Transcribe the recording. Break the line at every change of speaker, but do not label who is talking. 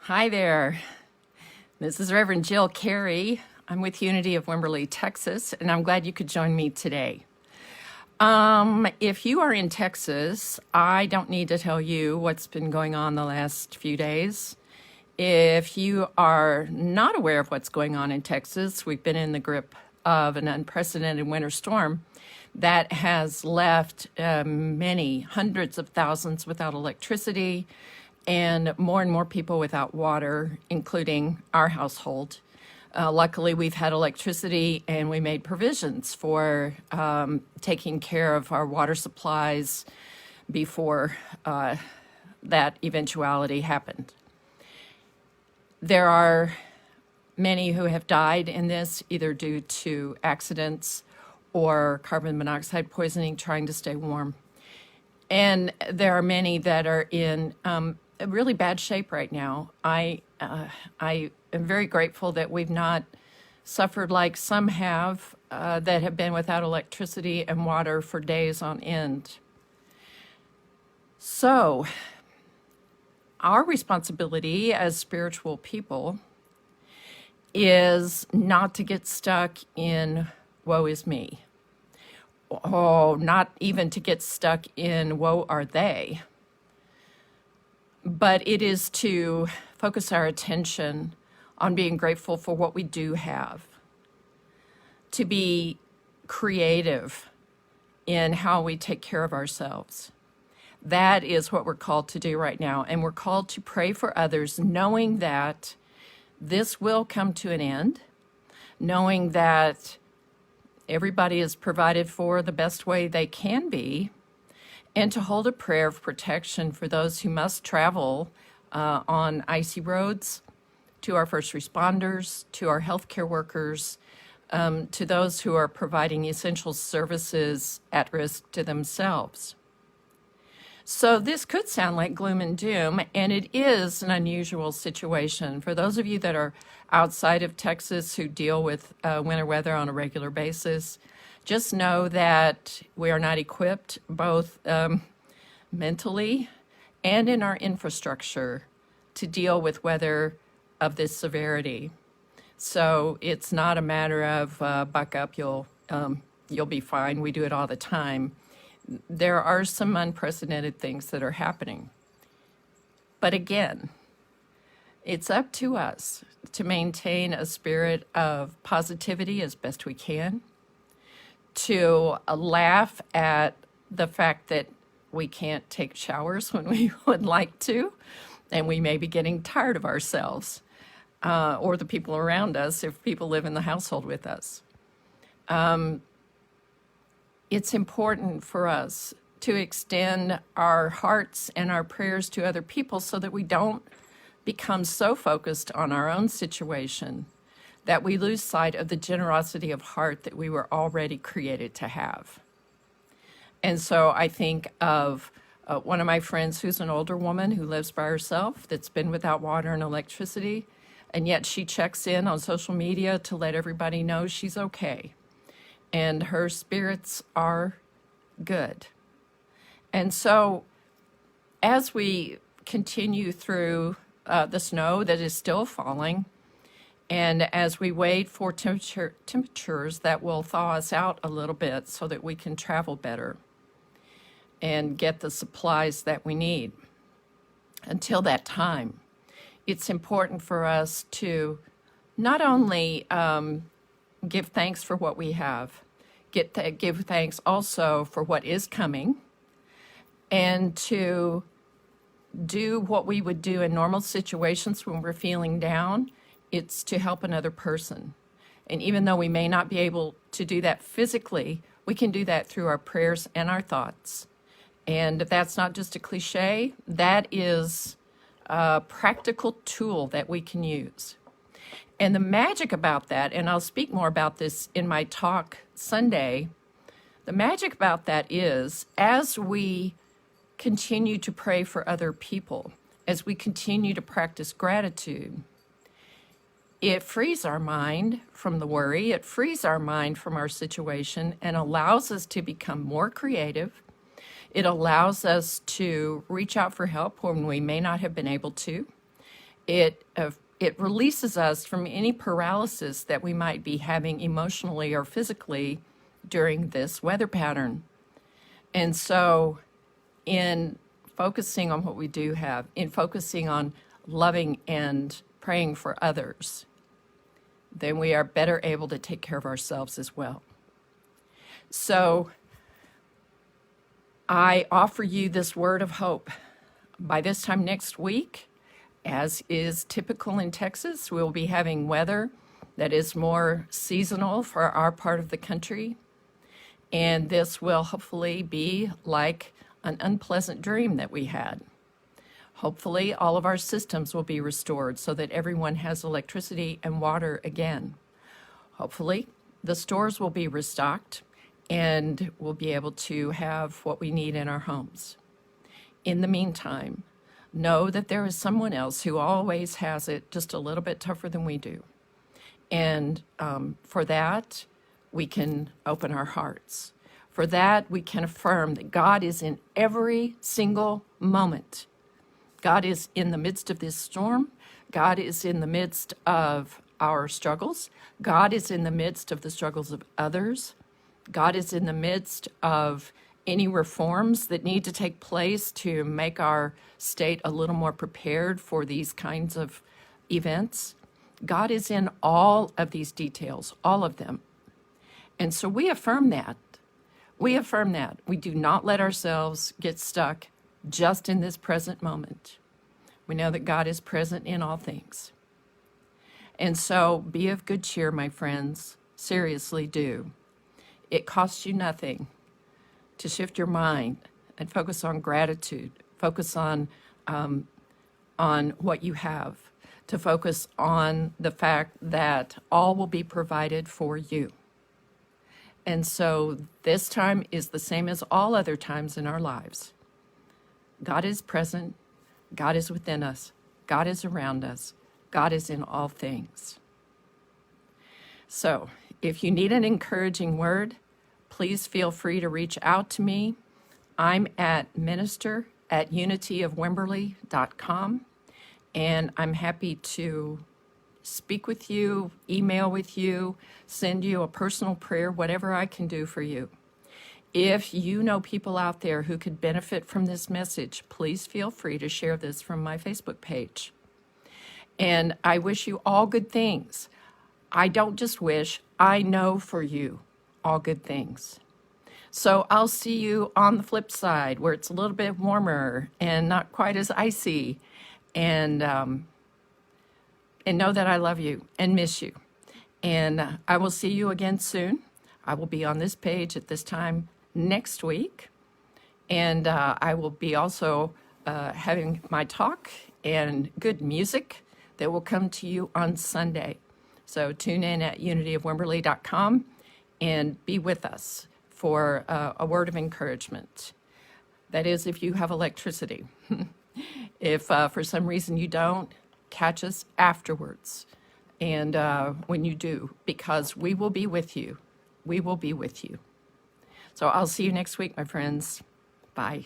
Hi there. This is Reverend Jill Carey. I'm with Unity of Wimberley, Texas, and I'm glad you could join me today. If you are in Texas, I don't need to tell you what's been going on the last few days. If you are not aware of what's going on in Texas, we've been in the grip of an unprecedented winter storm that has left many hundreds of thousands without electricity and more people without water, including our household. Luckily, we've had electricity and we made provisions for taking care of our water supplies before that eventuality happened. There are many who have died in this, either due to accidents or carbon monoxide poisoning trying to stay warm. And there are many that are in really bad shape right now. I am very grateful that we've not suffered like some have that have been without electricity and water for days on end. So, our responsibility as spiritual people is not to get stuck in woe is me. Oh, not even to get stuck in woe are they. But it is to focus our attention on being grateful for what we do have, to be creative in how we take care of ourselves. That is what we're called to do right now. And we're called to pray for others, knowing that this will come to an end, knowing that everybody is provided for the best way they can be, and to hold a prayer of protection for those who must travel on icy roads, to our first responders, to our healthcare workers, to those who are providing essential services at risk to themselves. So this could sound like gloom and doom, and it is an unusual situation. For those of you that are outside of Texas who deal with winter weather on a regular basis, just know that we are not equipped both mentally and in our infrastructure to deal with weather of this severity. So it's not a matter of buck up, you'll be fine. We do it all the time. There are some unprecedented things that are happening. But again, it's up to us to maintain a spirit of positivity as best we can, to laugh at the fact that we can't take showers when we would like to, and we may be getting tired of ourselves, or the people around us if people live in the household with us. It's important for us to extend our hearts and our prayers to other people so that we don't become so focused on our own situation that we lose sight of the generosity of heart that we were already created to have. And so I think of one of my friends who's an older woman who lives by herself, that's been without water and electricity, and yet she checks in on social media to let everybody know she's okay. And her spirits are good. And so as we continue through the snow that is still falling, and as we wait for temperatures that will thaw us out a little bit so that we can travel better and get the supplies that we need, until that time, it's important for us to not only give thanks for what we have, give thanks also for what is coming, and to do what we would do in normal situations when we're feeling down. It's to help another person. And even though we may not be able to do that physically, we can do that through our prayers and our thoughts. And that's not just a cliche, that is a practical tool that we can use. And the magic about that, and I'll speak more about this in my talk Sunday, the magic about that is as we continue to pray for other people, as we continue to practice gratitude, it frees our mind from the worry, it frees our mind from our situation, and allows us to become more creative. It allows us to reach out for help when we may not have been able to. It releases us from any paralysis that we might be having emotionally or physically during this weather pattern. And so, in focusing on what we do have, in focusing on loving and praying for others, then we are better able to take care of ourselves as well. So, I offer you this word of hope. By this time next week, as is typical in Texas, we'll be having weather that is more seasonal for our part of the country. And this will hopefully be like an unpleasant dream that we had. Hopefully, all of our systems will be restored so that everyone has electricity and water again. Hopefully, the stores will be restocked and we'll be able to have what we need in our homes. In the meantime, know that there is someone else who always has it just a little bit tougher than we do. And for that, we can open our hearts. For that, we can affirm that God is in every single moment. God is in the midst of this storm. God is in the midst of our struggles. God is in the midst of the struggles of others. God is in the midst of any reforms that need to take place to make our state a little more prepared for these kinds of events. God is in all of these details, all of them. And so we affirm that. We affirm that. We do not let ourselves get stuck just in this present moment. We know that God is present in all things. And so be of good cheer, my friends. Seriously do. It costs you nothing to shift your mind and focus on gratitude, focus on what you have, to focus on the fact that all will be provided for you. And so this time is the same as all other times in our lives. God is present. God is within us. God is around us. God is in all things. So if you need an encouraging word, please feel free to reach out to me. I'm at minister@unityofwimberley.com, and I'm happy to speak with you, email with you, send you a personal prayer, whatever I can do for you. If you know people out there who could benefit from this message, please feel free to share this from my Facebook page. And I wish you all good things. I don't just wish, I know for you all good things. So I'll see you on the flip side where it's a little bit warmer and not quite as icy. And know that I love you and miss you. And I will see you again soon. I will be on this page at this time next week. And I will be also having my talk and good music that will come to you on Sunday. So tune in at unityofwimberley.com and be with us for a word of encouragement. That is, if you have electricity. If for some reason you don't, catch us afterwards. And when you do, because we will be with you. We will be with you. So I'll see you next week, my friends. Bye.